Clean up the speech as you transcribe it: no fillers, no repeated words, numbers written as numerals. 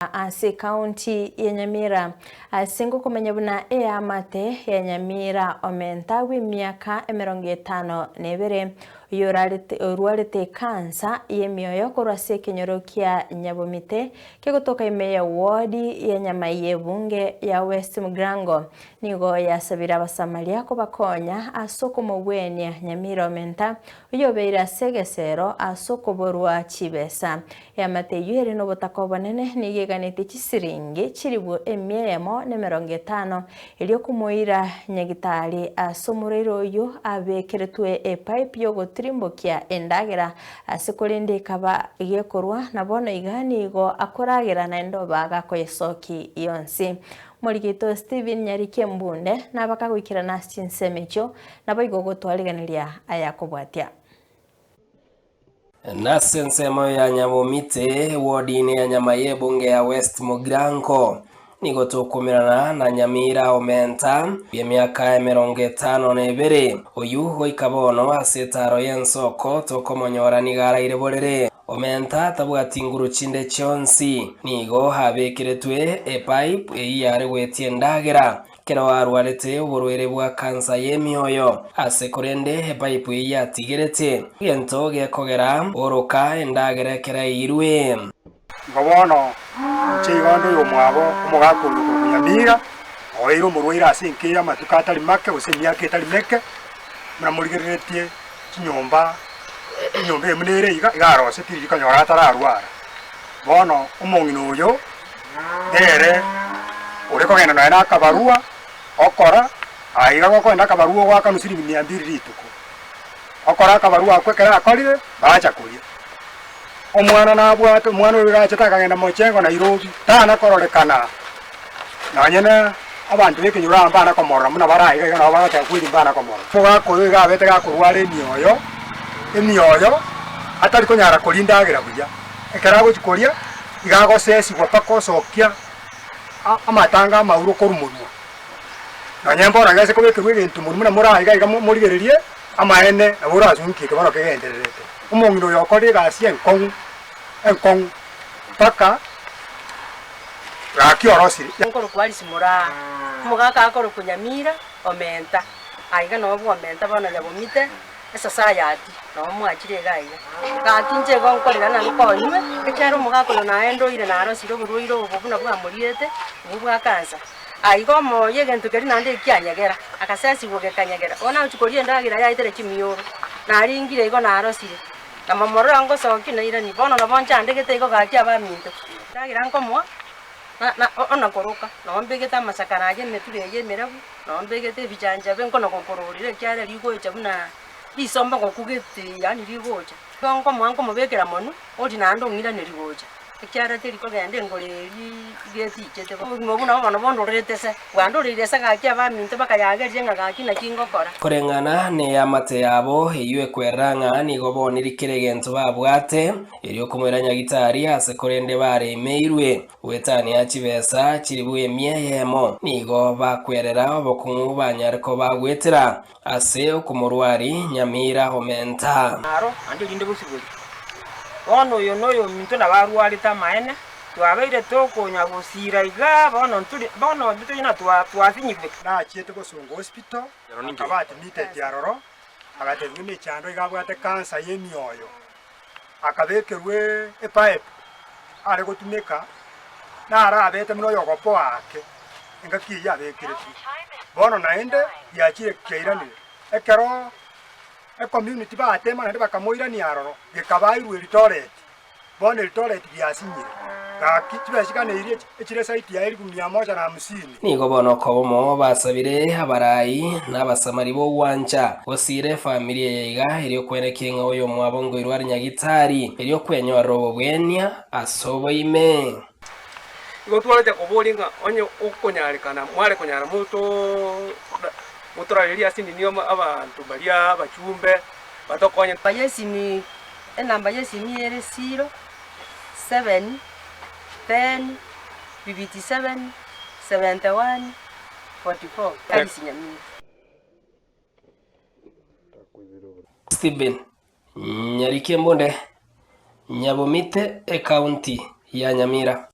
Ase county ya Nyamira asingo kumenya buna amate ya Nyamira omenta w'imyaka 52 yorarite kansa yemioyo korwase kinyoro kia Nyabomite kegotoka imeya wodi ya Nyamaye bunge ya West Mugrango nigo yasabira abasamaria ko bakonya asoko mubwenya Nyamira omenta uyobeira segesero asoko borwa chibesa yamate yere no botako bonene nigeganite chisiringi chiribu emyemo ne 50 iliyo kumuira nyagitari asomurero yo abekeretwe pipe yo trimbokia endagera asikolende kaba igekorwa nabono iganigo akoragera na endoba gakoyesoki yonsi Morigito Steven Nyarike Mbunde nabakagwikira na chinsemecho nabo igogotwaliganiria ayakobwatia Nasensemo ya Nyabomite wodini ya Nyamaye bunge ya West Mugrango nigo tukumirana na Nyamira omenta y'emyaka 52 oyu goikabono asetaro yensoko tokomonyora nigara ireborere omenta tabwati nguru chinde chonsi nigo habekiretwe pipe eyare gwetie ndagera kero arwarete uburwere bwa kansa y'emyoyo asekorende pipe yatigerete gento gekogera oroka endagera kera irwe ngobono chigondo yo mwabo umugako Nyamira oiro murwira asinkira matuka atari make usemyaka itari meke muramurigeretie kinyomba emunere igarose kirikanyora atararwara bono umongino uyo dere ureko genda na akabarua okora aiga goko enda akabarua gwaka nusiringi 200 rituko okora akabarua akwekera akorire bacha kuria omwana nabwate omwana uyu gacheta kagenda mochengo na Nairobi tana kororekana nanyene abantu bekinyura mbana komora muna barayiga igana bagata kwiri mbana komora foga koyo gabete gakurware emyoyo atari konyara kurindagira buya ekarago chikoria igago sesi gwapako sokia amatanga mauro korumurwa nanyembora gase kubekirwe bintu muna murayiga iga murigererie amaene abura azunki kebaro kegendererete umongino yokori gasie enkong paka raki orosiri nkoro kwali simura mugaka akoro kunyamira omenta aiga no bwo omenta bana Nyabomite esa sayati no mwachire gaiga gakinje gonkorera na nkonywe ekero mugaka na endo ire na arosiro burwiro obuna bwa muriete bwa kansa aigo mo yegento keri nande kyanyagera akasasi bwoge kanyagera ona uchikorie ndagira yaitere kimiyoro na ringire igo na arosire amamoro ango soki na ira ni bono na boncha ndegete igo gakya ba minto ndagira nkomwa na ona koroka no mbegeta masakaraje netureye merabu no mbegete bijanja benko no kokororire kyara ligo echabuna bisomba kokugete yani ligoja bonko mwanko mubekera monu odi nando ngira nerigoja kyara teri ko gende ngoreri geti chete mobuna bana bondorete wandorire gakya ba minto bakayaga jenga gakina kingokora korengana ne amate yabo eywe kweranga nigo bonirikire gento babwate eri okumwera nyagitari asekorende bare meirwe wetani ya chibesa chiribuye emyeyemo nigo bakwerera obokungu banyariko bagwetera ase okumurwari Nyamira omenta aro andi linde busibuli ono yo noyo minto na barwarita maene twabeire tokonya gusira iga bono ndito ina twafinyikwe na chiete go songo hospital akabati mite tiaroro agate ngime chando igabwate kansa y'emyoyo akabekerwe pipe ari gotumeka nara abete muno yogopo ake engakiya bekereti bono naende yachire keiranire ekero community batema nande bakamoirani aroro gikabairwe ritoret bono ritoret byasinyire gakitibashikane iri ekire site ya 150 nigo bono kobomo basabire abarayi n'abasamari bo wancha osire familia yaiga iri kwerekenga oyo mwabongo irwari nyagitari iri kwenyorwa obwenya asobo ime igo twaraje kobolinga onyo okonyarikana mware konyara mutorariria sindi niyo abantu balia bachumbe batokonya bayesi ni enamba yesi ni ere 0 7 10 57 71 44 kalisi Nyamira Steven Nyarike Mbunde Nyabomite county ya Nyamira.